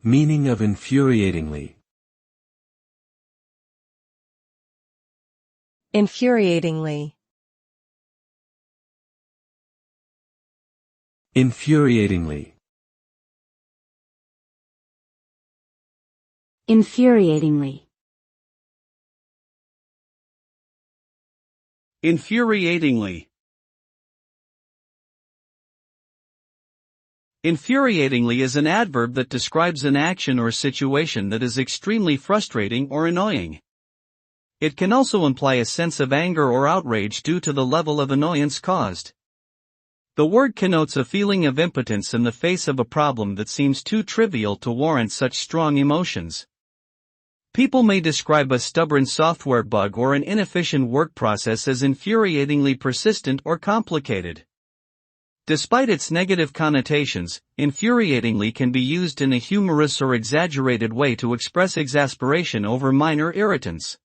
Meaning of infuriatingly. Infuriatingly. Infuriatingly. Infuriatingly. Infuriatingly. Infuriatingly is an adverb that describes an action or situation that is extremely frustrating or annoying. It can also imply a sense of anger or outrage due to the level of annoyance caused. The word connotes a feeling of impotence in the face of a problem that seems too trivial to warrant such strong emotions. People may describe a stubborn software bug or an inefficient work process as infuriatingly persistent or complicated. Despite its negative connotations, infuriatingly can be used in a humorous or exaggerated way to express exasperation over minor irritants.